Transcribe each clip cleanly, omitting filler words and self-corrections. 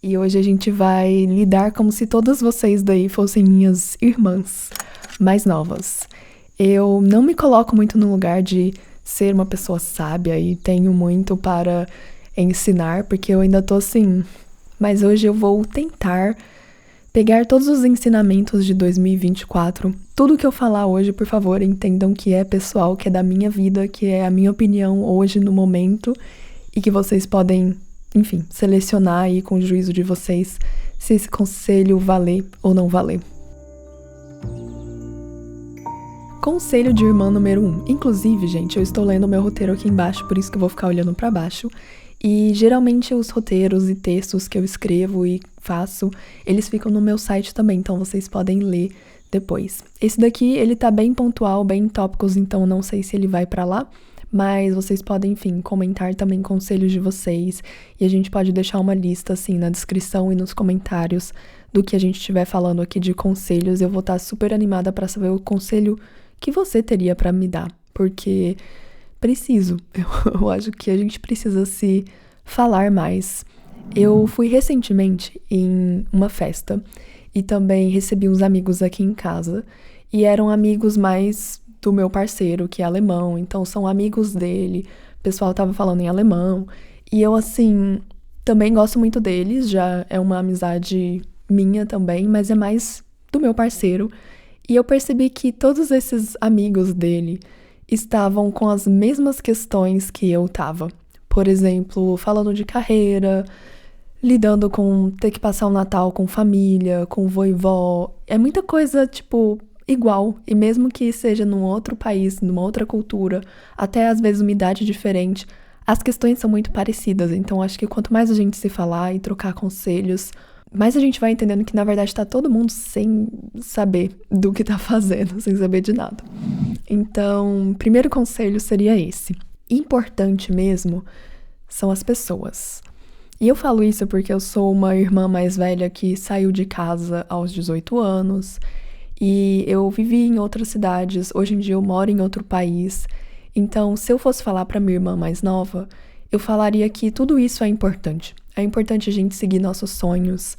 E hoje a gente vai lidar como se todas vocês daí fossem minhas irmãs mais novas. Eu não me coloco muito no lugar de ser uma pessoa sábia e tenho muito para ensinar, porque eu ainda tô assim. Mas hoje eu vou tentar pegar todos os ensinamentos de 2024. Tudo que eu falar hoje, por favor, entendam que é pessoal, que é da minha vida, que é a minha opinião hoje no momento e que vocês podem, enfim, selecionar aí com o juízo de vocês se esse conselho valer ou não valer. Conselho de irmã número 1. Inclusive, gente, eu estou lendo meu roteiro aqui embaixo, por isso que eu vou ficar olhando para baixo. E geralmente os roteiros e textos que eu escrevo e faço, eles ficam no meu site também, então vocês podem ler depois. Esse daqui, ele tá bem pontual, bem em tópicos, então não sei se ele vai para lá, mas vocês podem, enfim, comentar também conselhos de vocês e a gente pode deixar uma lista, assim, na descrição e nos comentários do que a gente estiver falando aqui de conselhos. Eu vou estar super animada para saber o conselho que você teria para me dar, porque preciso. Eu acho que a gente precisa se falar mais. Eu fui recentemente em uma festa e também recebi uns amigos aqui em casa e eram amigos mais do meu parceiro, que é alemão, então são amigos dele, o pessoal tava falando em alemão e eu, assim, também gosto muito deles, já é uma amizade minha também, mas é mais do meu parceiro. E eu percebi que todos esses amigos dele estavam com as mesmas questões que eu tava. Por exemplo, falando de carreira, lidando com ter que passar o Natal com família, com vô e vó. É muita coisa, tipo, igual. E mesmo que seja num outro país, numa outra cultura, até às vezes uma idade diferente, as questões são muito parecidas. Então acho que quanto mais a gente se falar e trocar conselhos, mais a gente vai entendendo que, na verdade, tá todo mundo sem saber do que tá fazendo, sem saber de nada. Então, primeiro conselho seria esse. Importante mesmo são as pessoas. E eu falo isso porque eu sou uma irmã mais velha que saiu de casa aos 18 anos e eu vivi em outras cidades. Hoje em dia eu moro em outro país. Então, se eu fosse falar pra minha irmã mais nova, eu falaria que tudo isso é importante. É importante a gente seguir nossos sonhos,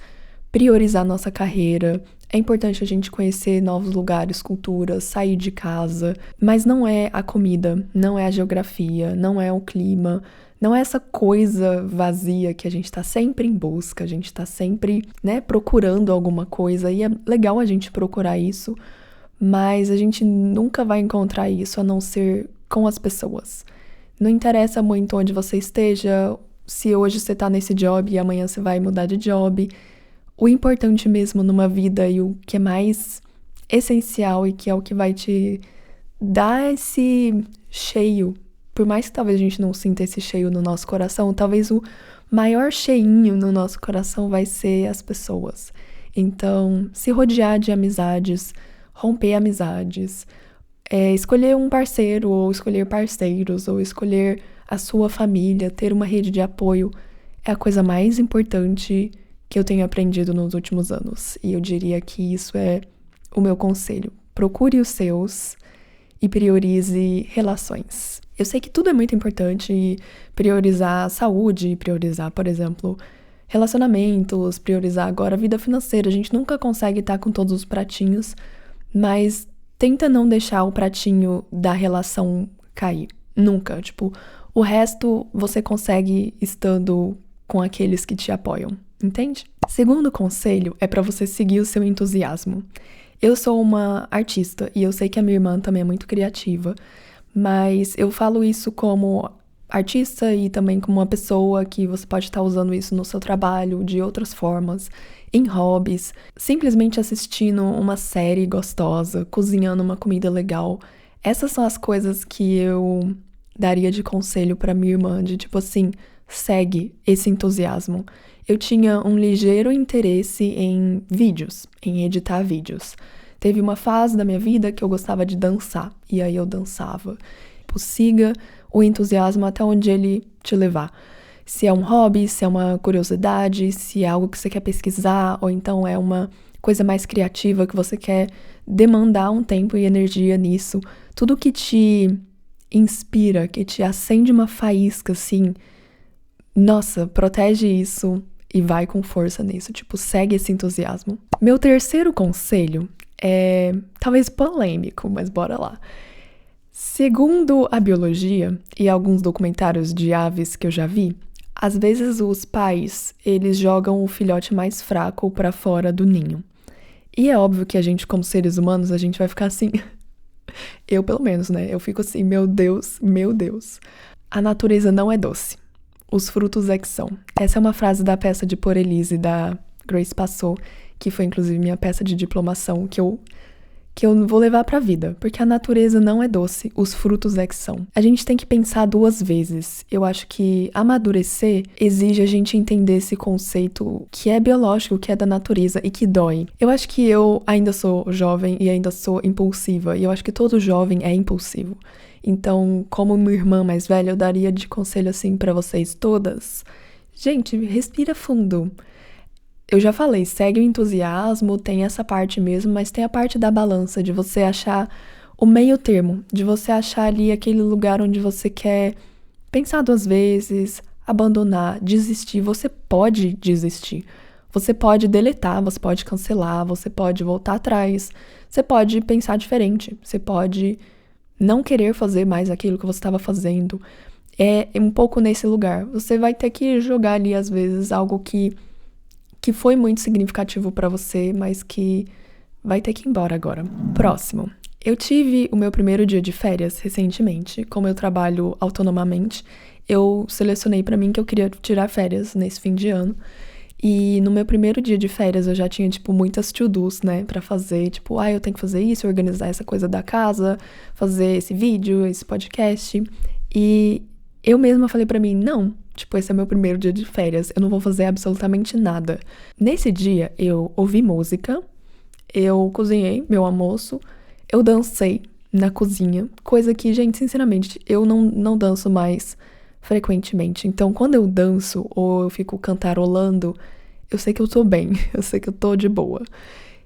priorizar nossa carreira. É importante a gente conhecer novos lugares, culturas, sair de casa. Mas não é a comida, não é a geografia, não é o clima, não é essa coisa vazia que a gente tá sempre em busca, a gente tá sempre, né, procurando alguma coisa. E é legal a gente procurar isso, mas a gente nunca vai encontrar isso a não ser com as pessoas. Não interessa muito onde você esteja, se hoje você tá nesse job e amanhã você vai mudar de job. O importante mesmo numa vida e o que é mais essencial e que é o que vai te dar esse cheio, por mais que talvez a gente não sinta esse cheio no nosso coração, talvez o maior cheinho no nosso coração vai ser as pessoas. Então, se rodear de amizades, romper amizades, escolher um parceiro ou escolher parceiros ou escolher a sua família, ter uma rede de apoio é a coisa mais importante que eu tenho aprendido nos últimos anos. E eu diria que isso é o meu conselho. Procure os seus e priorize relações. Eu sei que tudo é muito importante e priorizar a saúde, priorizar, por exemplo, relacionamentos, priorizar agora a vida financeira. A gente nunca consegue estar com todos os pratinhos, mas tenta não deixar o pratinho da relação cair. Nunca. Tipo, o resto você consegue estando com aqueles que te apoiam. Entende? Segundo conselho é para você seguir o seu entusiasmo. Eu sou uma artista e eu sei que a minha irmã também é muito criativa, mas eu falo isso como artista e também como uma pessoa que você pode estar usando isso no seu trabalho de outras formas, em hobbies, simplesmente assistindo uma série gostosa, cozinhando uma comida legal. Essas são as coisas que eu daria de conselho para minha irmã, de tipo assim, segue esse entusiasmo. Eu tinha um ligeiro interesse em vídeos, em editar vídeos. Teve uma fase da minha vida que eu gostava de dançar, e aí eu dançava. Siga o entusiasmo até onde ele te levar. Se é um hobby, se é uma curiosidade, se é algo que você quer pesquisar, ou então é uma coisa mais criativa que você quer demandar um tempo e energia nisso. Tudo que te inspira, que te acende uma faísca, assim, nossa, protege isso e vai com força nisso, tipo, segue esse entusiasmo. Meu terceiro conselho é talvez polêmico, mas bora lá. Segundo a biologia e alguns documentários de aves que eu já vi, às vezes os pais, eles jogam o filhote mais fraco pra fora do ninho. E é óbvio que a gente, como seres humanos, a gente vai ficar assim. Eu, pelo menos, né? Eu fico assim, meu Deus, meu Deus. A natureza não é doce. Os frutos é que são. Essa é uma frase da peça de Por Elise, da Grace Passou, que foi inclusive minha peça de diplomação, que eu vou levar pra vida, porque a natureza não é doce, os frutos é que são. A gente tem que pensar 2 vezes. Eu acho que amadurecer exige a gente entender esse conceito que é biológico, que é da natureza e que dói. Eu acho que eu ainda sou jovem e ainda sou impulsiva, e eu acho que todo jovem é impulsivo. Então, como minha irmã mais velha, eu daria de conselho assim pra vocês todas. Gente, respira fundo. Eu já falei, segue o entusiasmo, tem essa parte mesmo, mas tem a parte da balança, de você achar o meio termo, de você achar ali aquele lugar onde você quer pensar 2 vezes, abandonar, desistir. Você pode desistir, você pode deletar, você pode cancelar, você pode voltar atrás, você pode pensar diferente, você pode não querer fazer mais aquilo que você estava fazendo. É um pouco nesse lugar. Você vai ter que jogar ali, às vezes, algo que foi muito significativo pra você, mas que vai ter que ir embora agora. Próximo. Eu tive o meu primeiro dia de férias recentemente. Como eu trabalho autonomamente, eu selecionei pra mim que eu queria tirar férias nesse fim de ano. E no meu primeiro dia de férias eu já tinha, tipo, muitas to-dos, né, pra fazer. Tipo, eu tenho que fazer isso, organizar essa coisa da casa, fazer esse vídeo, esse podcast. E eu mesma falei pra mim, não, tipo, esse é meu primeiro dia de férias, eu não vou fazer absolutamente nada. Nesse dia, eu ouvi música, eu cozinhei meu almoço, eu dancei na cozinha, coisa que, gente, sinceramente, eu não danço mais frequentemente. Então, quando eu danço ou eu fico cantarolando, eu sei que eu tô bem, eu sei que eu tô de boa.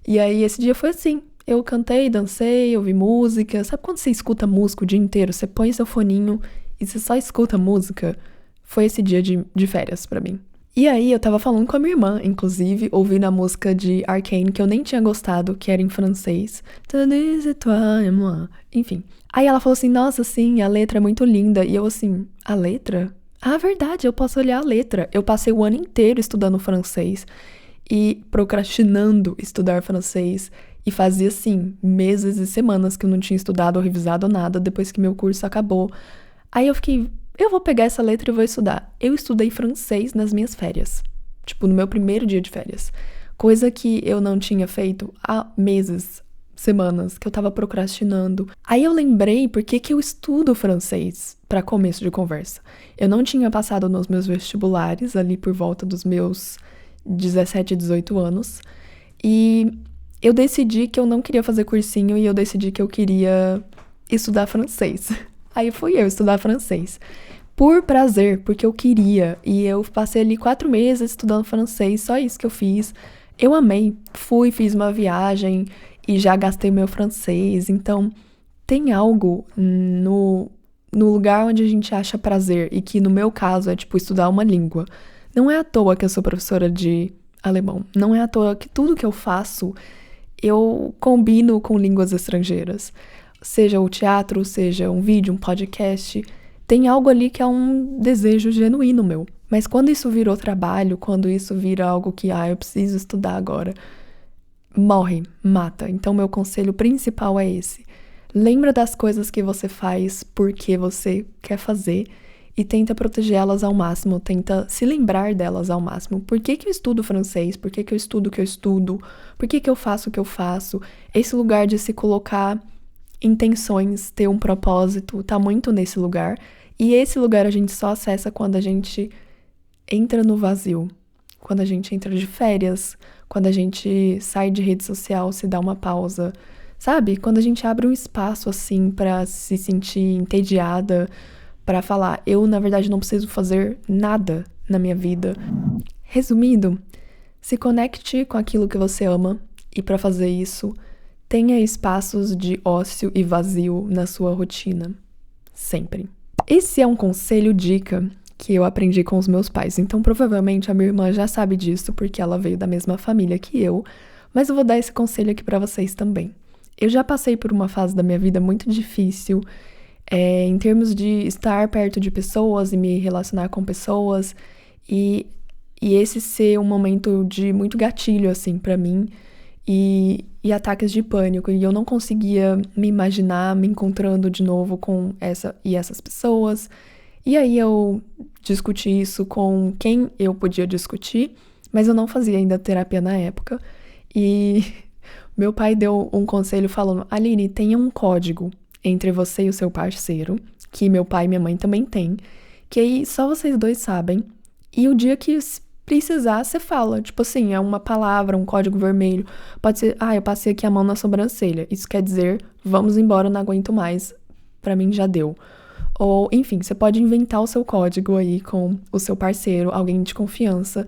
E aí, esse dia foi assim. Eu cantei, dancei, ouvi música. Sabe quando você escuta música o dia inteiro? Você põe seu foninho e você só escuta música? Foi esse dia de férias pra mim. E aí, eu tava falando com a minha irmã, inclusive, ouvindo a música de Arcane, que eu nem tinha gostado, que era em francês. Enfim. Aí ela falou assim, nossa, sim, a letra é muito linda. E eu assim, a letra? Ah, verdade, eu posso olhar a letra. Eu passei o ano inteiro estudando francês e procrastinando estudar francês. E fazia, assim, meses e semanas que eu não tinha estudado ou revisado nada depois que meu curso acabou. Aí eu fiquei, eu vou pegar essa letra e vou estudar. Eu estudei francês nas minhas férias. Tipo, no meu primeiro dia de férias. Coisa que eu não tinha feito há meses, semanas, que eu tava procrastinando. Aí eu lembrei por que eu estudo francês pra começo de conversa. Eu não tinha passado nos meus vestibulares ali por volta dos meus 17, 18 anos. E eu decidi que eu não queria fazer cursinho e eu decidi que eu queria estudar francês. Aí fui eu estudar francês. Por prazer, porque eu queria. E eu passei ali 4 meses estudando francês, só isso que eu fiz. Eu amei. Fui, fiz uma viagem e já gastei meu francês. Então, tem algo no lugar onde a gente acha prazer. E que no meu caso é, tipo, estudar uma língua. Não é à toa que eu sou professora de alemão. Não é à toa que tudo que eu faço, eu combino com línguas estrangeiras. Seja o teatro, seja um vídeo, um podcast, tem algo ali que é um desejo genuíno meu. Mas quando isso virou trabalho, quando isso vira algo que, eu preciso estudar agora, morre, mata. Então, meu conselho principal é esse. Lembra das coisas que você faz porque você quer fazer e tenta protegê-las ao máximo, tenta se lembrar delas ao máximo. Por que eu estudo francês? Por que eu estudo o que eu estudo? Por que eu faço o que eu faço? Esse lugar de se colocar intenções, ter um propósito, tá muito nesse lugar. E esse lugar a gente só acessa quando a gente entra no vazio, quando a gente entra de férias, quando a gente sai de rede social, se dá uma pausa, sabe? Quando a gente abre um espaço assim pra se sentir entediada, pra falar, eu na verdade não preciso fazer nada na minha vida. Resumindo, se conecte com aquilo que você ama e pra fazer isso, tenha espaços de ócio e vazio na sua rotina. Sempre. Esse é um conselho dica que eu aprendi com os meus pais. Então, provavelmente, a minha irmã já sabe disso, porque ela veio da mesma família que eu. Mas eu vou dar esse conselho aqui pra vocês também. Eu já passei por uma fase da minha vida muito difícil, em termos de estar perto de pessoas e me relacionar com pessoas. E esse ser um momento de muito gatilho, assim, pra mim. E ataques de pânico. E eu não conseguia me imaginar me encontrando de novo com essas pessoas. E aí eu discuti isso com quem eu podia discutir, mas eu não fazia ainda terapia na época. E meu pai deu um conselho falando: Aline, tenha um código entre você e o seu parceiro, que meu pai e minha mãe também têm, que aí só vocês dois sabem. E o dia que precisar, você fala. Tipo assim, é uma palavra, um código vermelho. Pode ser, eu passei aqui a mão na sobrancelha. Isso quer dizer, vamos embora, não aguento mais. Pra mim já deu. Ou, enfim, você pode inventar o seu código aí com o seu parceiro, alguém de confiança.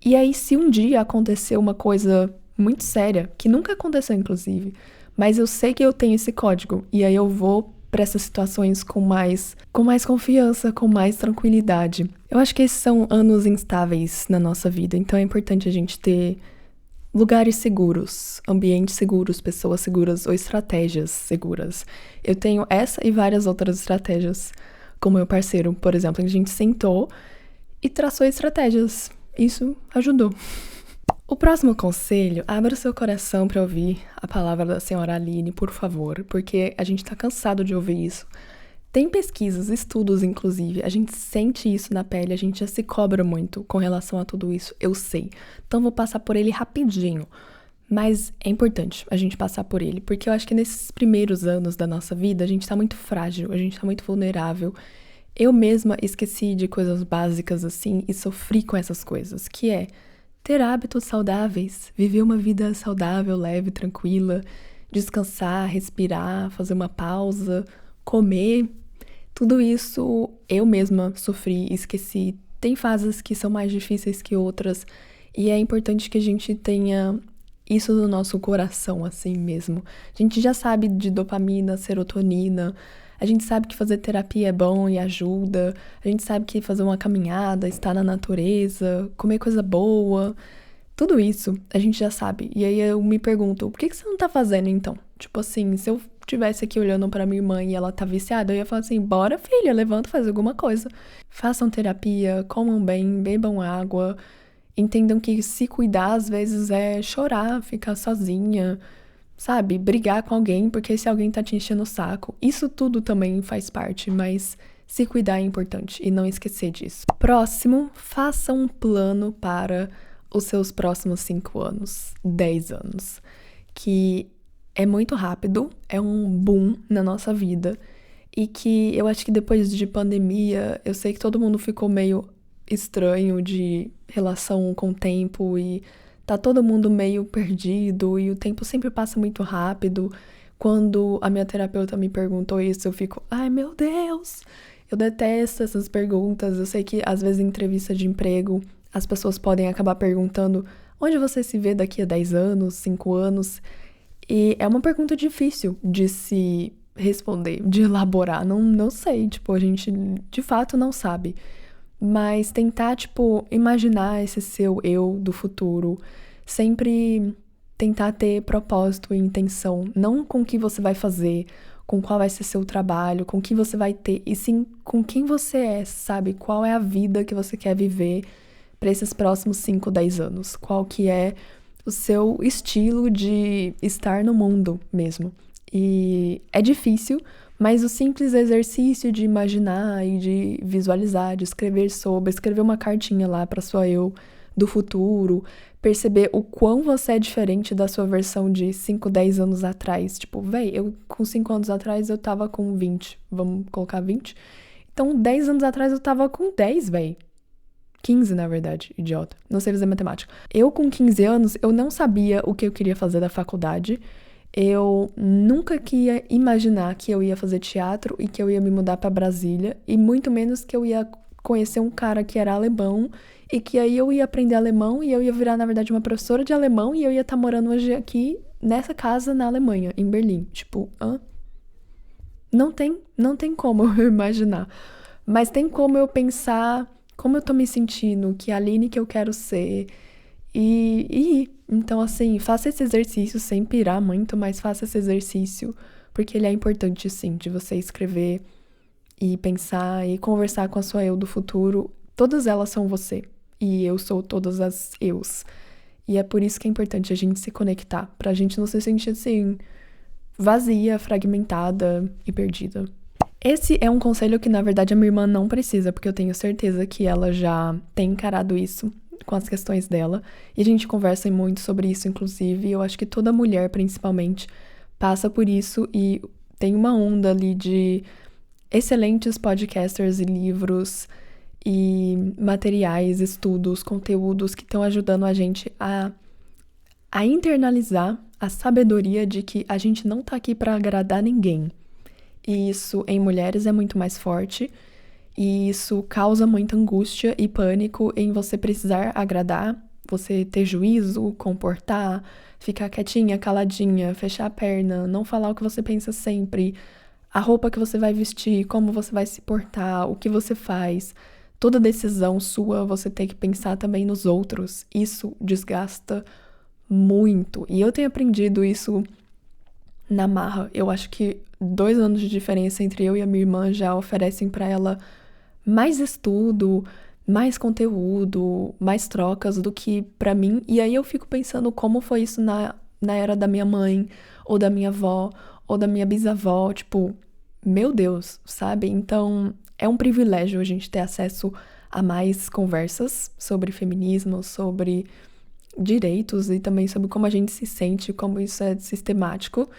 E aí, se um dia acontecer uma coisa muito séria, que nunca aconteceu, inclusive, mas eu sei que eu tenho esse código, e aí eu vou para essas situações com mais confiança, com mais tranquilidade. Eu acho que esses são anos instáveis na nossa vida, então é importante a gente ter lugares seguros, ambientes seguros, pessoas seguras ou estratégias seguras. Eu tenho essa e várias outras estratégias com meu parceiro, por exemplo, a gente sentou e traçou estratégias. Isso ajudou. O próximo conselho, abra o seu coração para ouvir a palavra da senhora Aline, por favor, porque a gente tá cansado de ouvir isso. Tem pesquisas, estudos, inclusive, a gente sente isso na pele, a gente já se cobra muito com relação a tudo isso, eu sei. Então vou passar por ele rapidinho, mas é importante a gente passar por ele, porque eu acho que nesses primeiros anos da nossa vida a gente tá muito frágil, a gente tá muito vulnerável. Eu mesma esqueci de coisas básicas assim e sofri com essas coisas, que é ter hábitos saudáveis, viver uma vida saudável, leve, tranquila, descansar, respirar, fazer uma pausa, comer. Tudo isso eu mesma sofri e esqueci. Tem fases que são mais difíceis que outras e é importante que a gente tenha isso no nosso coração, assim mesmo. A gente já sabe de dopamina, serotonina, a gente sabe que fazer terapia é bom e ajuda, a gente sabe que fazer uma caminhada, estar na natureza, comer coisa boa, tudo isso a gente já sabe. E aí eu me pergunto, por que você não tá fazendo então? Tipo assim, se eu estivesse aqui olhando pra minha irmã e ela tá viciada, eu ia falar assim, bora filha, levanta, faz alguma coisa. Façam terapia, comam bem, bebam água, entendam que se cuidar às vezes é chorar, ficar sozinha, sabe? Brigar com alguém porque se alguém tá te enchendo o saco. Isso tudo também faz parte, mas se cuidar é importante e não esquecer disso. Próximo, faça um plano para os seus próximos 5 anos, 10 anos, que é muito rápido, é um boom na nossa vida e que eu acho que depois de pandemia, eu sei que todo mundo ficou meio estranho de relação com o tempo e tá todo mundo meio perdido e o tempo sempre passa muito rápido. Quando a minha terapeuta me perguntou isso, eu fico, ai meu Deus, eu detesto essas perguntas. Eu sei que às vezes em entrevista de emprego as pessoas podem acabar perguntando onde você se vê daqui a 10 anos, 5 anos. E é uma pergunta difícil de se responder, de elaborar. Não sei, tipo, a gente de fato não sabe. Mas tentar, tipo, imaginar esse seu eu do futuro. Sempre tentar ter propósito e intenção. Não com o que você vai fazer, com qual vai ser seu trabalho, com o que você vai ter. E sim com quem você é, sabe? Qual é a vida que você quer viver para esses próximos 5, 10 anos. Qual que é o seu estilo de estar no mundo mesmo. E é difícil, mas o simples exercício de imaginar e de visualizar, de escrever escrever uma cartinha lá para sua eu do futuro, perceber o quão você é diferente da sua versão de 5, 10 anos atrás. Tipo, eu com 5 anos atrás eu tava com 20, vamos colocar 20? Então, 10 anos atrás eu tava com 10, 15, na verdade, idiota. Não sei fazer matemática. Eu, com 15 anos, eu não sabia o que eu queria fazer da faculdade. Eu nunca ia imaginar que eu ia fazer teatro e que eu ia me mudar pra Brasília. E muito menos que eu ia conhecer um cara que era alemão e que aí eu ia aprender alemão e eu ia virar, na verdade, uma professora de alemão e eu ia estar morando hoje aqui nessa casa na Alemanha, em Berlim. Tipo, não tem como eu imaginar. mas tem como eu pensar como eu tô me sentindo, que Aline que eu quero ser. Então, assim, faça esse exercício sem pirar muito, mas faça esse exercício, porque ele é importante, sim, de você escrever e pensar e conversar com a sua eu do futuro. Todas elas são você, e eu sou todas as eus. E é por isso que é importante a gente se conectar, pra gente não se sentir, assim, vazia, fragmentada e perdida. Esse é um conselho que, na verdade, a minha irmã não precisa, porque eu tenho certeza que ela já tem encarado isso com as questões dela. E a gente conversa muito sobre isso, inclusive. Eu acho que toda mulher, principalmente, passa por isso e tem uma onda ali de excelentes podcasters e livros e materiais, estudos, conteúdos que estão ajudando a gente a internalizar a sabedoria de que a gente não tá aqui para agradar ninguém. E isso em mulheres é muito mais forte. E isso causa muita angústia e pânico em você precisar agradar, você ter juízo, comportar, ficar quietinha, caladinha, fechar a perna, não falar o que você pensa sempre, a roupa que você vai vestir, como você vai se portar, o que você faz. Toda decisão sua você tem que pensar também nos outros. Isso desgasta muito. E eu tenho aprendido isso na marra. Eu acho que 2 anos de diferença entre eu e a minha irmã já oferecem pra ela mais estudo, mais conteúdo, mais trocas do que pra mim. E aí eu fico pensando como foi isso na era da minha mãe, ou da minha avó, ou da minha bisavó. Tipo, meu Deus, sabe? Então é um privilégio a gente ter acesso a mais conversas sobre feminismo, sobre direitos e também sobre como a gente se sente, como isso é sistemático.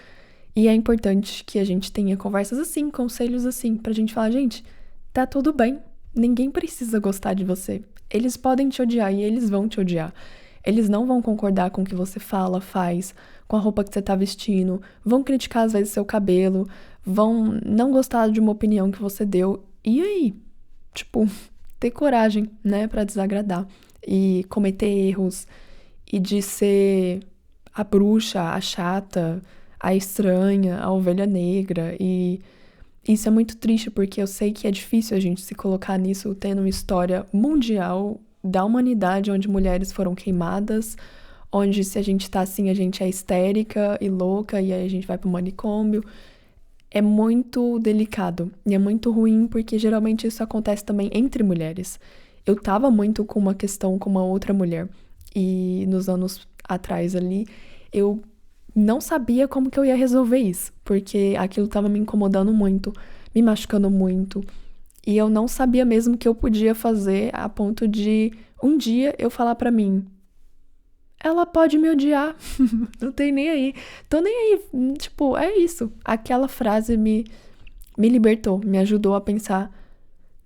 E é importante que a gente tenha conversas assim, conselhos assim, pra gente falar, gente, tá tudo bem, ninguém precisa gostar de você. Eles podem te odiar e eles vão te odiar. Eles não vão concordar com o que você fala, faz, com a roupa que você tá vestindo, vão criticar às vezes seu cabelo, vão não gostar de uma opinião que você deu. E aí? Tipo, ter coragem, né, pra desagradar e cometer erros e de ser a bruxa, a chata, a estranha, a ovelha negra. E isso é muito triste porque eu sei que é difícil a gente se colocar nisso tendo uma história mundial da humanidade onde mulheres foram queimadas, onde se a gente tá assim a gente é histérica e louca e aí a gente vai pro manicômio. É muito delicado e é muito ruim porque geralmente isso acontece também entre mulheres. Eu tava muito com uma questão com uma outra mulher e nos anos atrás ali eu não sabia como que eu ia resolver isso, porque aquilo tava me incomodando muito, me machucando muito, e eu não sabia mesmo o que eu podia fazer a ponto de um dia eu falar pra mim, ela pode me odiar, não tem nem aí, tô nem aí, tipo, é isso. Aquela frase me libertou, me ajudou a pensar,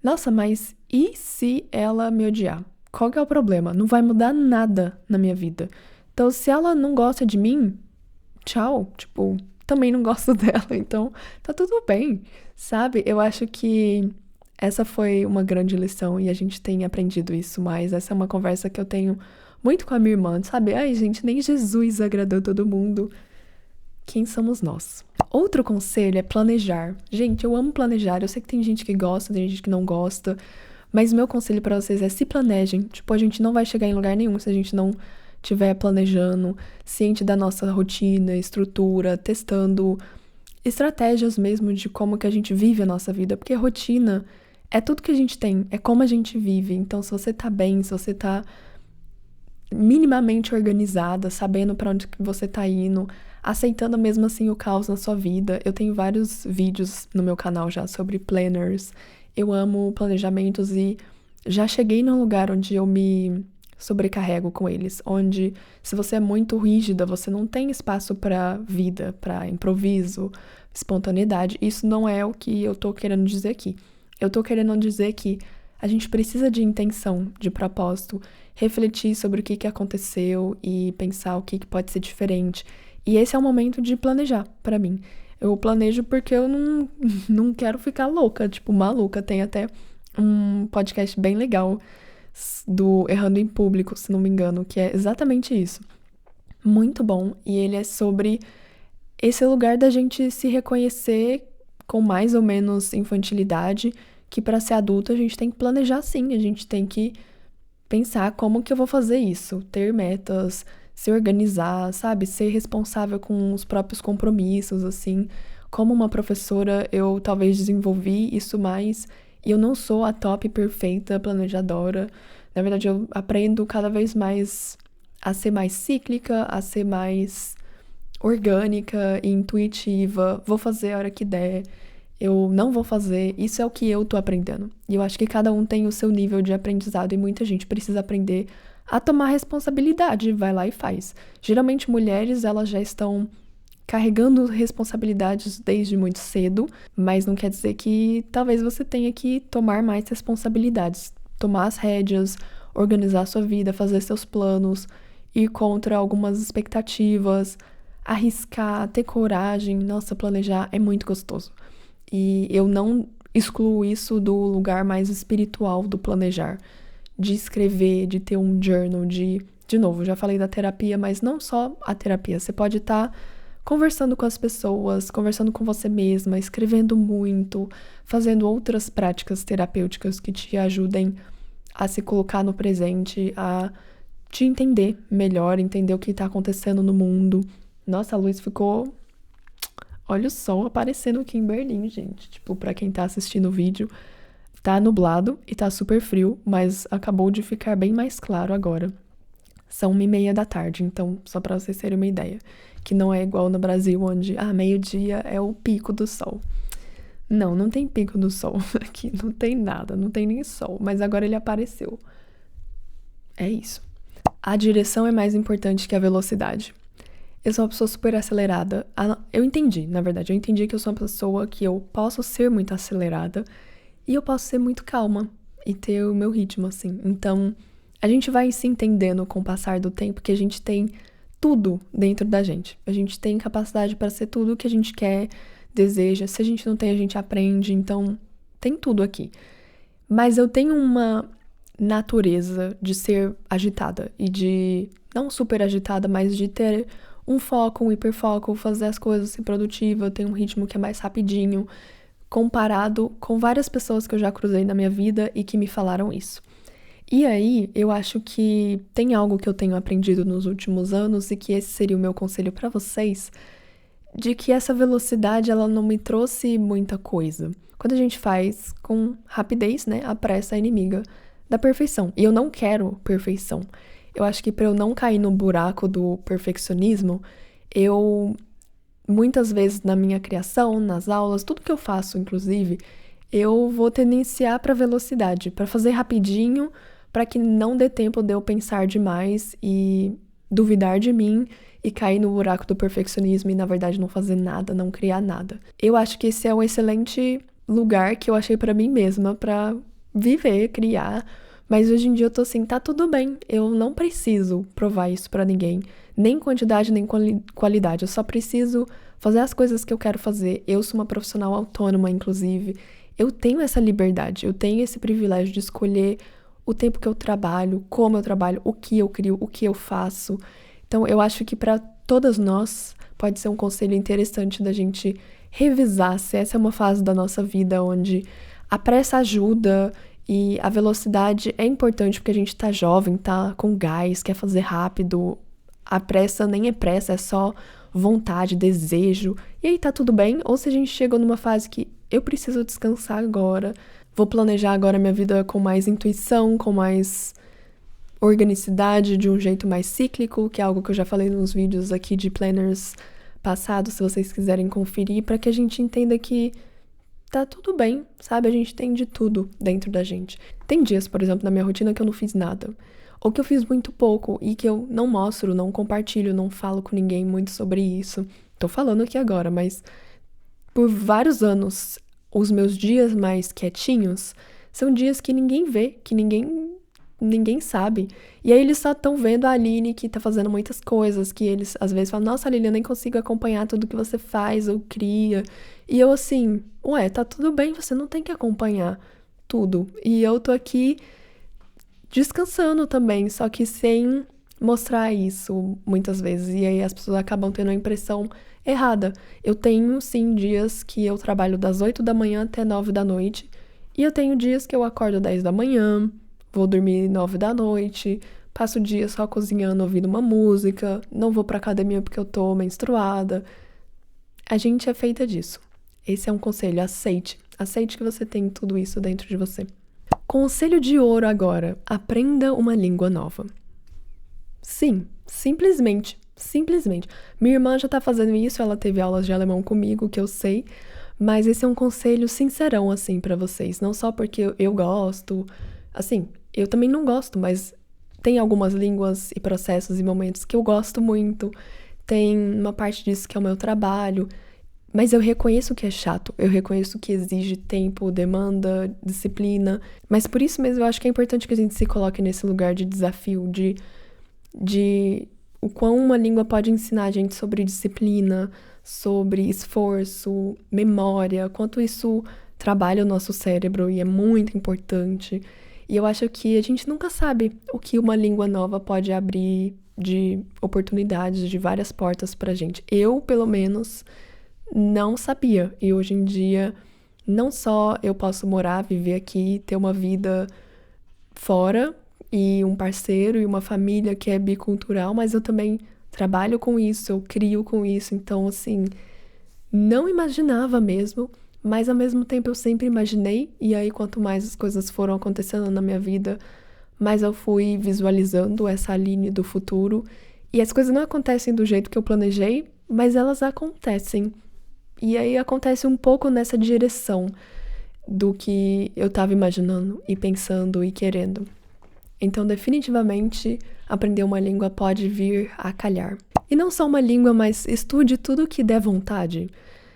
nossa, mas e se ela me odiar? Qual que é o problema? Não vai mudar nada na minha vida. Então, se ela não gosta de mim, tchau, tipo, também não gosto dela, então tá tudo bem, sabe? Eu acho que essa foi uma grande lição e a gente tem aprendido isso mais. Essa é uma conversa que eu tenho muito com a minha irmã, sabe? Ai, gente, nem Jesus agradou todo mundo. Quem somos nós? Outro conselho é planejar. Gente, eu amo planejar. Eu sei que tem gente que gosta, tem gente que não gosta, mas meu conselho pra vocês é se planejem. Tipo, a gente não vai chegar em lugar nenhum se a gente não estiver planejando, ciente da nossa rotina, estrutura, testando estratégias mesmo de como que a gente vive a nossa vida, porque rotina é tudo que a gente tem, é como a gente vive. Então, se você tá bem, se você tá minimamente organizada, sabendo pra onde que você tá indo, aceitando mesmo assim o caos na sua vida. Eu tenho vários vídeos no meu canal já sobre planners. Eu amo planejamentos e já cheguei num lugar onde eu me sobrecarrego com eles, onde se você é muito rígida, você não tem espaço para vida, para improviso, espontaneidade. Isso não é o que eu tô querendo dizer aqui. Eu tô querendo dizer que a gente precisa de intenção, de propósito, refletir sobre o que aconteceu e pensar o que pode ser diferente. E esse é o momento de planejar, pra mim. Eu planejo porque eu não quero ficar louca, tipo, maluca. Tem até um podcast bem legal do Errando em Público, se não me engano, que é exatamente isso. Muito bom. E ele é sobre esse lugar da gente se reconhecer com mais ou menos infantilidade, que para ser adulto a gente tem que planejar sim, a gente tem que pensar como que eu vou fazer isso, ter metas, se organizar, sabe? Ser responsável com os próprios compromissos, assim. Como uma professora, eu talvez desenvolvi isso mais e eu não sou a top perfeita planejadora. Na verdade, eu aprendo cada vez mais a ser mais cíclica, a ser mais orgânica e intuitiva. Vou fazer a hora que der. Eu não vou fazer. Isso é o que eu tô aprendendo. E eu acho que cada um tem o seu nível de aprendizado e muita gente precisa aprender a tomar responsabilidade. Vai lá e faz. Geralmente, mulheres, elas já estão carregando responsabilidades desde muito cedo, mas não quer dizer que talvez você tenha que tomar mais responsabilidades. Tomar as rédeas, organizar a sua vida, fazer seus planos, ir contra algumas expectativas, arriscar, ter coragem. Nossa, planejar é muito gostoso. E eu não excluo isso do lugar mais espiritual do planejar, de escrever, de ter um journal, de novo, já falei da terapia, mas não só a terapia. Você pode estar conversando com as pessoas, conversando com você mesma, escrevendo muito, fazendo outras práticas terapêuticas que te ajudem a se colocar no presente, a te entender melhor, entender o que está acontecendo no mundo. Nossa, a luz ficou... Olha o sol aparecendo aqui em Berlim, gente. Tipo, pra quem tá assistindo o vídeo, tá nublado e tá super frio, mas acabou de ficar bem mais claro agora. São 1h30 da tarde, então, só pra vocês terem uma ideia. Que não é igual no Brasil, onde, meio-dia é o pico do sol. Não tem pico do sol. Aqui não tem nada, não tem nem sol. Mas agora ele apareceu. É isso. A direção é mais importante que a velocidade. Eu sou uma pessoa super acelerada. Eu entendi, na verdade. Eu entendi que eu sou uma pessoa que eu posso ser muito acelerada e eu posso ser muito calma e ter o meu ritmo, assim. Então, a gente vai se entendendo com o passar do tempo que a gente tem tudo dentro da gente. A gente tem capacidade para ser tudo o que a gente quer, deseja. Se a gente não tem, a gente aprende. Então, tem tudo aqui. Mas eu tenho uma natureza de ser agitada e de... Não super agitada, mas de ter um foco, um hiperfoco, fazer as coisas ser produtiva. Eu tenho um ritmo que é mais rapidinho, comparado com várias pessoas que eu já cruzei na minha vida e que me falaram isso. E aí, eu acho que tem algo que eu tenho aprendido nos últimos anos e que esse seria o meu conselho pra vocês, de que essa velocidade, ela não me trouxe muita coisa. Quando a gente faz com rapidez, né, a pressa é inimiga da perfeição. E eu não quero perfeição. Eu acho que pra eu não cair no buraco do perfeccionismo, eu, muitas vezes na minha criação, nas aulas, tudo que eu faço, inclusive, eu vou tendenciar pra velocidade, pra fazer rapidinho, para que não dê tempo de eu pensar demais e duvidar de mim e cair no buraco do perfeccionismo e, na verdade, não fazer nada, não criar nada. Eu acho que esse é um excelente lugar que eu achei para mim mesma, para viver, criar, mas hoje em dia eu tô assim, tá tudo bem, eu não preciso provar isso para ninguém, nem quantidade, nem qualidade, eu só preciso fazer as coisas que eu quero fazer. Eu sou uma profissional autônoma, inclusive, eu tenho essa liberdade, eu tenho esse privilégio de escolher o tempo que eu trabalho, como eu trabalho, o que eu crio, o que eu faço. Então, eu acho que para todas nós pode ser um conselho interessante da gente revisar se essa é uma fase da nossa vida onde a pressa ajuda e a velocidade é importante porque a gente tá jovem, tá com gás, quer fazer rápido. A pressa nem é pressa, é só vontade, desejo. E aí tá tudo bem. Ou se a gente chegou numa fase que eu preciso descansar agora, vou planejar agora minha vida com mais intuição, com mais organicidade, de um jeito mais cíclico, que é algo que eu já falei nos vídeos aqui de planners passados, se vocês quiserem conferir, para que a gente entenda que tá tudo bem, sabe? A gente tem de tudo dentro da gente. Tem dias, por exemplo, na minha rotina que eu não fiz nada, ou que eu fiz muito pouco e que eu não mostro, não compartilho, não falo com ninguém muito sobre isso. Tô falando aqui agora, mas por vários anos os meus dias mais quietinhos são dias que ninguém vê, que ninguém sabe. E aí eles só estão vendo a Aline que tá fazendo muitas coisas, que eles às vezes falam, nossa, Aline, eu nem consigo acompanhar tudo que você faz ou cria. E eu assim, tá tudo bem, você não tem que acompanhar tudo. E eu tô aqui descansando também, só que sem mostrar isso muitas vezes. E aí as pessoas acabam tendo a impressão errada. Eu tenho, sim, dias que eu trabalho das 8 da manhã até 9 da noite E eu tenho dias que eu acordo 10 da manhã, vou dormir 9 da noite, passo o dia só cozinhando, ouvindo uma música, não vou pra academia porque eu tô menstruada. A gente é feita disso. Esse é um conselho, aceite. Aceite que você tem tudo isso dentro de você. Conselho de ouro agora, aprenda uma língua nova. Sim, simplesmente. Minha irmã já tá fazendo isso, ela teve aulas de alemão comigo, que eu sei, mas esse é um conselho sincerão, assim, pra vocês. Não só porque eu gosto, assim, eu também não gosto, mas tem algumas línguas e processos e momentos que eu gosto muito, tem uma parte disso que é o meu trabalho, mas eu reconheço que é chato, eu reconheço que exige tempo, demanda, disciplina, mas por isso mesmo eu acho que é importante que a gente se coloque nesse lugar de desafio, de o quão uma língua pode ensinar a gente sobre disciplina, sobre esforço, memória, quanto isso trabalha o nosso cérebro e é muito importante. E eu acho que a gente nunca sabe o que uma língua nova pode abrir de oportunidades, de várias portas pra gente. Eu, pelo menos, não sabia. E hoje em dia, não só eu posso morar, viver aqui, ter uma vida fora e um parceiro e uma família que é bicultural, mas eu também trabalho com isso, eu crio com isso. Então, assim, não imaginava mesmo, mas ao mesmo tempo eu sempre imaginei. E aí, quanto mais as coisas foram acontecendo na minha vida, mais eu fui visualizando essa Aline do futuro. E as coisas não acontecem do jeito que eu planejei, mas elas acontecem. E aí acontece um pouco nessa direção do que eu estava imaginando e pensando e querendo. Então, definitivamente, aprender uma língua pode vir a calhar. E não só uma língua, mas estude tudo que der vontade.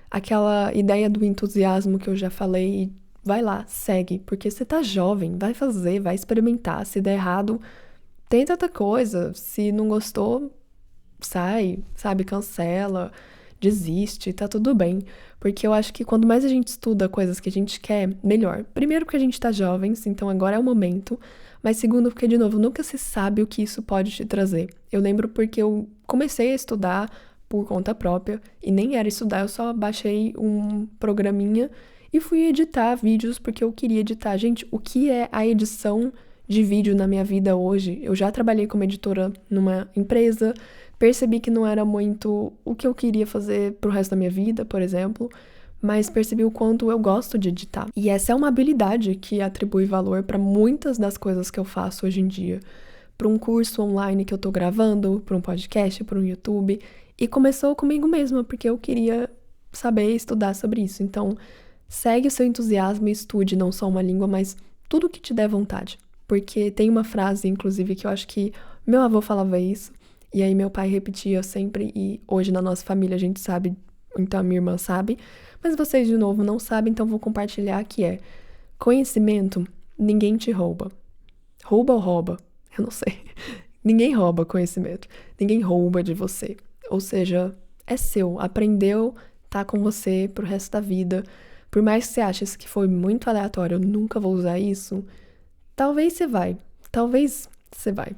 Aquela ideia do entusiasmo que eu já falei, vai lá, segue, porque você tá jovem, vai fazer, vai experimentar. Se der errado, tenta outra coisa. Se não gostou, sai, sabe, cancela, desiste, tá tudo bem. Porque eu acho que quanto mais a gente estuda coisas que a gente quer, melhor. Primeiro porque a gente tá jovens, então agora é o momento. Mas segundo porque, de novo, nunca se sabe o que isso pode te trazer. Eu lembro porque eu comecei a estudar por conta própria, e nem era estudar, eu só baixei um programinha e fui editar vídeos porque eu queria editar. Gente, o que é a edição de vídeo na minha vida hoje? Eu já trabalhei como editora numa empresa, percebi que não era muito o que eu queria fazer pro resto da minha vida, por exemplo, mas percebi o quanto eu gosto de editar. E essa é uma habilidade que atribui valor para muitas das coisas que eu faço hoje em dia. Para um curso online que eu tô gravando, para um podcast, para um YouTube. E começou comigo mesma, porque eu queria saber estudar sobre isso. Então, segue o seu entusiasmo e estude não só uma língua, mas tudo que te der vontade. Porque tem uma frase, inclusive, que eu acho que meu avô falava isso, e aí meu pai repetia sempre, e hoje na nossa família a gente sabe, então a minha irmã sabe, mas vocês, de novo, não sabem, então vou compartilhar, que é: conhecimento, ninguém te rouba. Rouba ou rouba? Eu não sei. Ninguém rouba conhecimento. Ninguém rouba de você. Ou seja, é seu. Aprendeu, tá com você pro resto da vida. Por mais que você ache que foi muito aleatório, eu nunca vou usar isso, talvez você vai. Talvez você vai.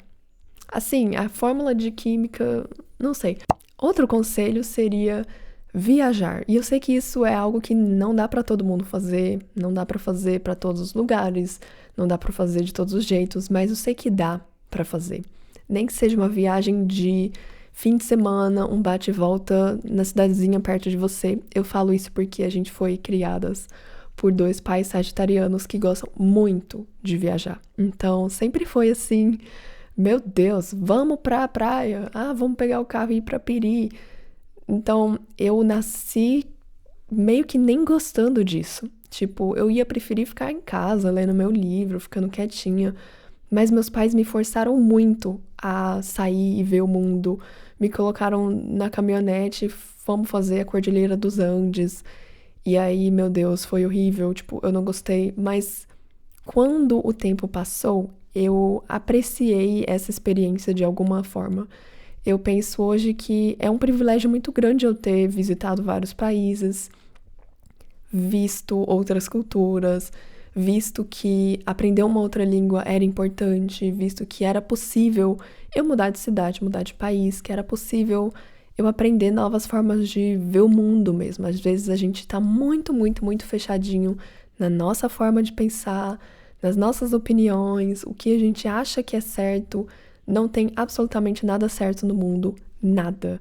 Assim, a fórmula de química, não sei. Outro conselho seria viajar. E eu sei que isso é algo que não dá pra todo mundo fazer, não dá pra fazer pra todos os lugares, não dá pra fazer de todos os jeitos, mas eu sei que dá pra fazer. Nem que seja uma viagem de fim de semana, um bate e volta na cidadezinha perto de você. Eu falo isso porque a gente foi criadas por 2 pais sagitarianos que gostam muito de viajar. Então, sempre foi assim: meu Deus, vamos pra praia, vamos pegar o carro e ir pra Piri. Então, eu nasci meio que nem gostando disso. Tipo, eu ia preferir ficar em casa, lendo meu livro, ficando quietinha. Mas meus pais me forçaram muito a sair e ver o mundo. Me colocaram na caminhonete, fomos fazer a Cordilheira dos Andes. E aí, meu Deus, foi horrível. Tipo, eu não gostei. Mas quando o tempo passou, eu apreciei essa experiência de alguma forma. Eu penso hoje que é um privilégio muito grande eu ter visitado vários países, visto outras culturas, visto que aprender uma outra língua era importante, visto que era possível eu mudar de cidade, mudar de país, que era possível eu aprender novas formas de ver o mundo mesmo. Às vezes a gente tá muito fechadinho na nossa forma de pensar, nas nossas opiniões, o que a gente acha que é certo. Não tem absolutamente nada certo no mundo, nada.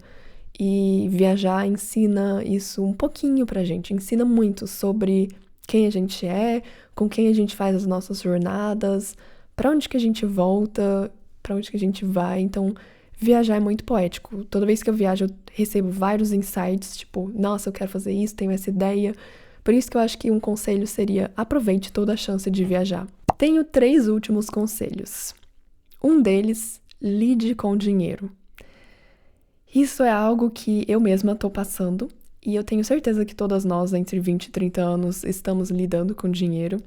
E viajar ensina isso um pouquinho pra gente, ensina muito sobre quem a gente é, com quem a gente faz as nossas jornadas, pra onde que a gente volta, pra onde que a gente vai. Então, viajar é muito poético. Toda vez que eu viajo, eu recebo vários insights, tipo, nossa, eu quero fazer isso, tenho essa ideia. Por isso que eu acho que um conselho seria: aproveite toda a chance de viajar. Tenho 3 últimos conselhos. Um deles, lide com dinheiro. Isso é algo que eu mesma tô passando, e eu tenho certeza que todas nós, entre 20 e 30 anos, estamos lidando com dinheiro,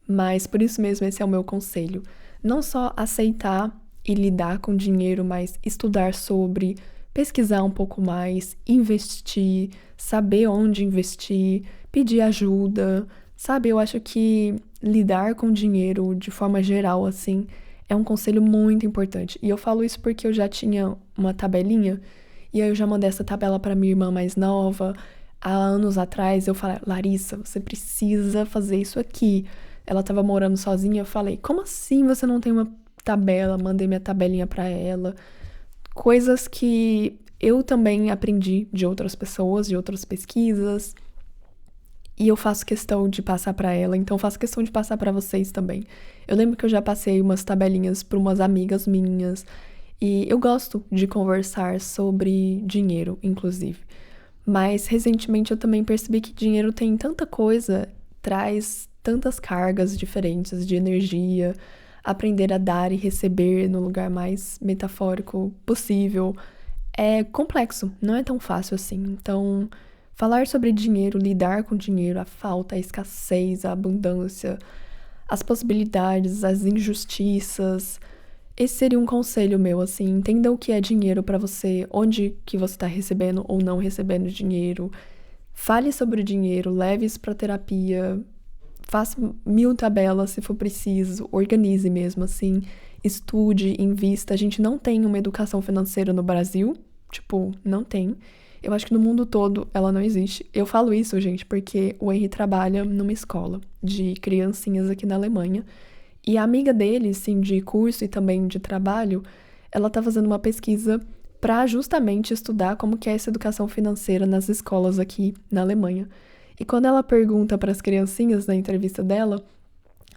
mas por isso mesmo esse é o meu conselho. Não só aceitar e lidar com dinheiro, mas estudar sobre, pesquisar um pouco mais, investir, saber onde investir, pedir ajuda, sabe? Eu acho que lidar com dinheiro de forma geral, assim, é um conselho muito importante. E eu falo isso porque eu já tinha uma tabelinha, e aí eu já mandei essa tabela para minha irmã mais nova. Há anos atrás eu falei: Larissa, você precisa fazer isso aqui. Ela tava morando sozinha, eu falei: como assim você não tem uma tabela? Mandei minha tabelinha para ela. Coisas que eu também aprendi de outras pessoas, de outras pesquisas. E eu faço questão de passar para ela, então faço questão de passar para vocês também. Eu lembro que eu já passei umas tabelinhas para umas amigas minhas, e eu gosto de conversar sobre dinheiro, inclusive. Mas recentemente eu também percebi que dinheiro tem tanta coisa, traz tantas cargas diferentes de energia, aprender a dar e receber no lugar mais metafórico possível. É complexo, não é tão fácil assim. Então, falar sobre dinheiro, lidar com dinheiro, a falta, a escassez, a abundância, as possibilidades, as injustiças. Esse seria um conselho meu, assim, entenda o que é dinheiro pra você, onde que você tá recebendo ou não recebendo dinheiro. Fale sobre o dinheiro, leve isso pra terapia, faça 1000 tabelas se for preciso, organize mesmo, assim, estude, invista. A gente não tem uma educação financeira no Brasil, tipo, não tem. Eu acho que no mundo todo ela não existe. Eu falo isso, gente, porque o Henry trabalha numa escola de criancinhas aqui na Alemanha. E a amiga dele, sim, de curso e também de trabalho, ela tá fazendo uma pesquisa para justamente estudar como que é essa educação financeira nas escolas aqui na Alemanha. E quando ela pergunta para as criancinhas na entrevista dela,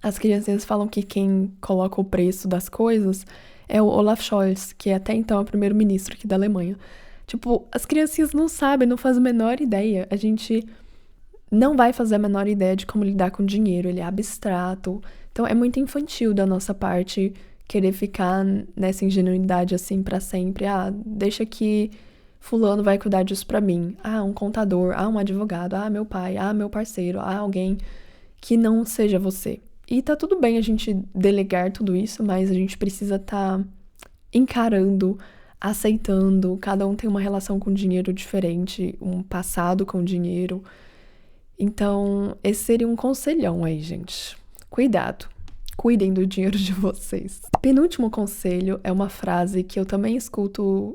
as criancinhas falam que quem coloca o preço das coisas é o Olaf Scholz, que é até então o primeiro-ministro aqui da Alemanha. Tipo, as criancinhas não sabem, não fazem a menor ideia. A gente não vai fazer a menor ideia de como lidar com dinheiro, ele é abstrato. Então é muito infantil da nossa parte querer ficar nessa ingenuidade assim pra sempre. Ah, deixa que fulano vai cuidar disso pra mim. Ah, um contador, ah, um advogado, ah, meu pai, ah, meu parceiro, ah, alguém que não seja você. E tá tudo bem a gente delegar tudo isso, mas a gente precisa estar encarando, aceitando. Cada um tem uma relação com dinheiro diferente, um passado com dinheiro. Então, esse seria um conselhão aí, gente. Cuidado. Cuidem do dinheiro de vocês. Penúltimo conselho é uma frase que eu também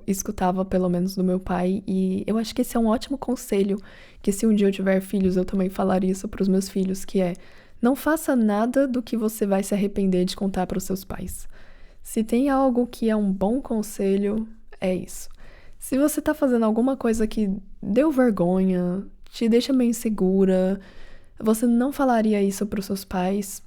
escutava pelo menos do meu pai, e eu acho que esse é um ótimo conselho, que se um dia eu tiver filhos, eu também falaria isso para os meus filhos, que é: não faça nada do que você vai se arrepender de contar para os seus pais. Se tem algo que é um bom conselho, é isso. Se você tá fazendo alguma coisa que deu vergonha, te deixa meio insegura, você não falaria isso para os seus pais,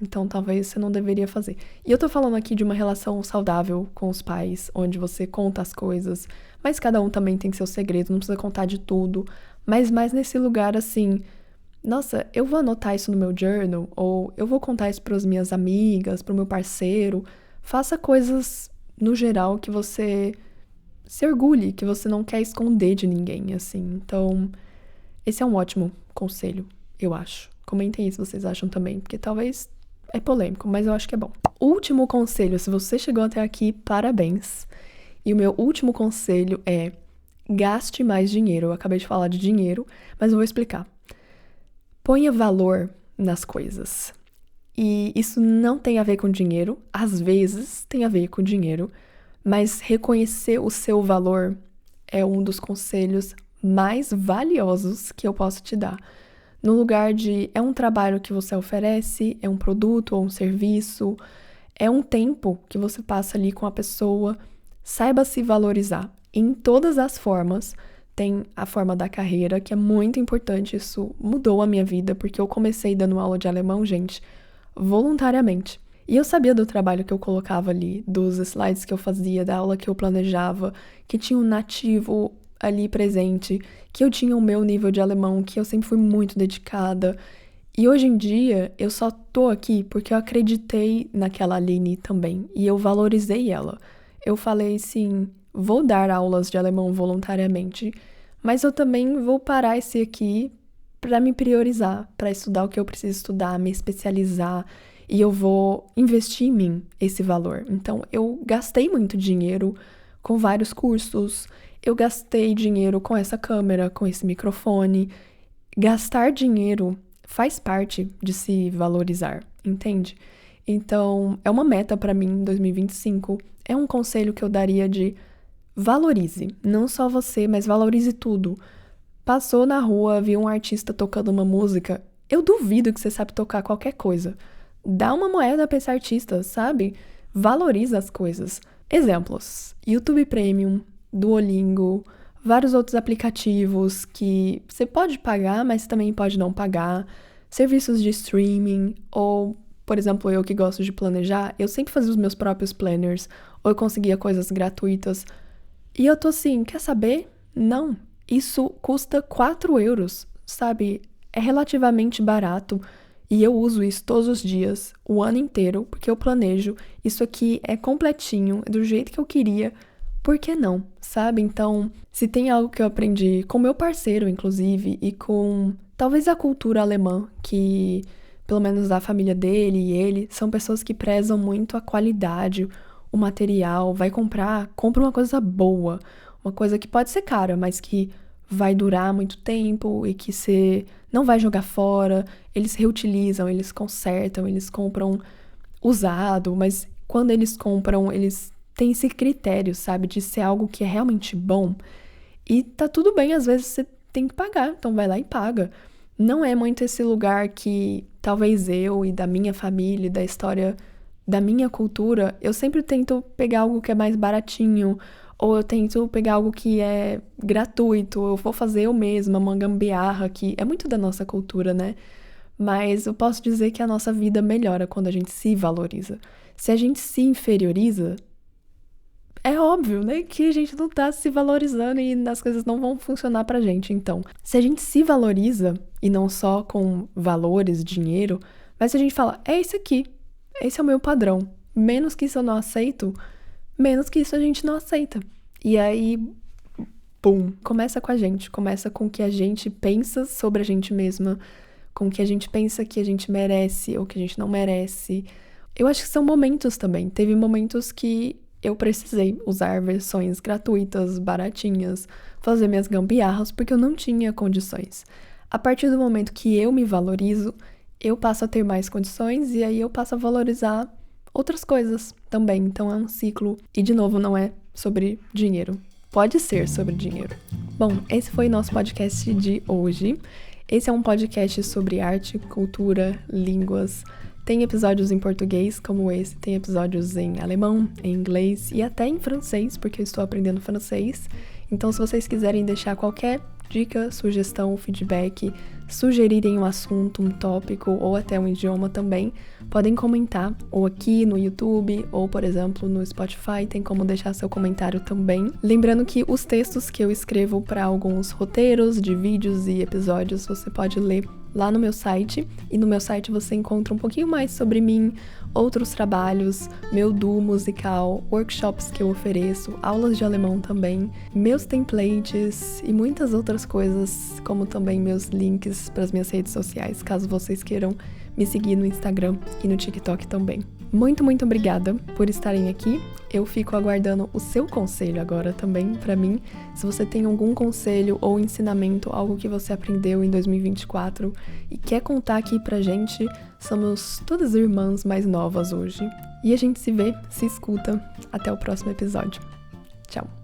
então talvez você não deveria fazer. E eu tô falando aqui de uma relação saudável com os pais, onde você conta as coisas, mas cada um também tem seu segredo, não precisa contar de tudo, mas mais nesse lugar assim: nossa, eu vou anotar isso no meu journal, ou eu vou contar isso para as minhas amigas, para o meu parceiro. Faça coisas no geral que você se orgulhe, que você não quer esconder de ninguém, assim. Então, esse é um ótimo conselho, eu acho. Comentem aí se vocês acham também, porque talvez é polêmico, mas eu acho que é bom. Último conselho, se você chegou até aqui, parabéns. E o meu último conselho é: gaste mais dinheiro. Eu acabei de falar de dinheiro, mas eu vou explicar. Ponha valor nas coisas. E isso não tem a ver com dinheiro, às vezes tem a ver com dinheiro, mas reconhecer o seu valor é um dos conselhos mais valiosos que eu posso te dar. no lugar de é um trabalho que você oferece, é um produto ou um serviço, é um tempo que você passa ali com a pessoa. Saiba se valorizar em todas as formas. Tem a forma da carreira, que é muito importante, isso mudou a minha vida, porque eu comecei dando aula de alemão, gente, voluntariamente. E eu sabia do trabalho que eu colocava ali, dos slides que eu fazia, da aula que eu planejava, que tinha um nativo ali presente, que eu tinha o meu nível de alemão, que eu sempre fui muito dedicada. E hoje em dia, eu só tô aqui porque eu acreditei naquela Aline também, e eu valorizei ela. Eu falei, sim, vou dar aulas de alemão voluntariamente, mas eu também vou parar esse aqui para me priorizar, para estudar o que eu preciso estudar, me especializar, e eu vou investir em mim esse valor. Então, eu gastei muito dinheiro com vários cursos, eu gastei dinheiro com essa câmera, com esse microfone. Gastar dinheiro faz parte de se valorizar, entende? Então, é uma meta para mim em 2025. É um conselho que eu daria de valorize, não só você, mas valorize tudo. Passou na rua, viu um artista tocando uma música, eu duvido que você sabe tocar qualquer coisa. Dá uma moeda pra esse artista, sabe? Valoriza as coisas. Exemplos: YouTube Premium, Duolingo, vários outros aplicativos que você pode pagar, mas também pode não pagar, serviços de streaming, ou, por exemplo, eu que gosto de planejar, eu sempre fazia os meus próprios planners, ou eu conseguia coisas gratuitas. E eu tô assim, quer saber? Não, isso custa 4 euros, sabe? É relativamente barato e eu uso isso todos os dias, o ano inteiro, porque eu planejo. Isso aqui é completinho, é do jeito que eu queria. Por que não, sabe? Então, se tem algo que eu aprendi com meu parceiro, inclusive, e com talvez a cultura alemã, que pelo menos da família dele e ele, são pessoas que prezam muito a qualidade, o material, vai comprar, compra uma coisa boa, uma coisa que pode ser cara, mas que vai durar muito tempo e que você não vai jogar fora. Eles reutilizam, eles consertam, eles compram usado, mas quando eles compram, eles têm esse critério, sabe, de ser algo que é realmente bom. E tá tudo bem, às vezes você tem que pagar, então vai lá e paga. Não é muito esse lugar que talvez eu e da minha família, e da história da minha cultura, eu sempre tento pegar algo que é mais baratinho, ou eu tento pegar algo que é gratuito, eu vou fazer eu mesma, uma gambiarra, que é muito da nossa cultura, né? Mas eu posso dizer que a nossa vida melhora quando a gente se valoriza. Se a gente se inferioriza, é óbvio, né, que a gente não tá se valorizando e as coisas não vão funcionar pra gente. Então, se a gente se valoriza, e não só com valores, dinheiro, mas se a gente fala, é isso aqui, esse é o meu padrão, menos que isso eu não aceito, menos que isso a gente não aceita. E aí, pum, começa com a gente, começa com o que a gente pensa sobre a gente mesma, com o que a gente pensa que a gente merece ou que a gente não merece. Eu acho que são momentos também. Teve momentos que eu precisei usar versões gratuitas, baratinhas, fazer minhas gambiarras, porque eu não tinha condições. A partir do momento que eu me valorizo, eu passo a ter mais condições e aí eu passo a valorizar outras coisas também. Então é um ciclo. E, de novo, não é sobre dinheiro. Pode ser sobre dinheiro. Bom, esse foi o nosso podcast de hoje. Esse é um podcast sobre arte, cultura, línguas. Tem episódios em português, como esse. Tem episódios em alemão, em inglês e até em francês, porque eu estou aprendendo francês. Então, se vocês quiserem deixar qualquer dica, sugestão, feedback, sugerirem um assunto, um tópico ou até um idioma também, podem comentar, ou aqui no YouTube, ou, por exemplo, no Spotify, tem como deixar seu comentário também. Lembrando que os textos que eu escrevo para alguns roteiros de vídeos e episódios, você pode ler lá no meu site, e no meu site você encontra um pouquinho mais sobre mim, outros trabalhos, meu duo musical, workshops que eu ofereço, aulas de alemão também, meus templates e muitas outras coisas, como também meus links para as minhas redes sociais, caso vocês queiram me seguir no Instagram e no TikTok também. Muito, muito obrigada por estarem aqui. Eu fico aguardando o seu conselho agora também para mim. Se você tem algum conselho ou ensinamento, algo que você aprendeu em 2024 e quer contar aqui pra gente, somos todas irmãs mais novas hoje. E a gente se vê, se escuta. Até o próximo episódio. Tchau!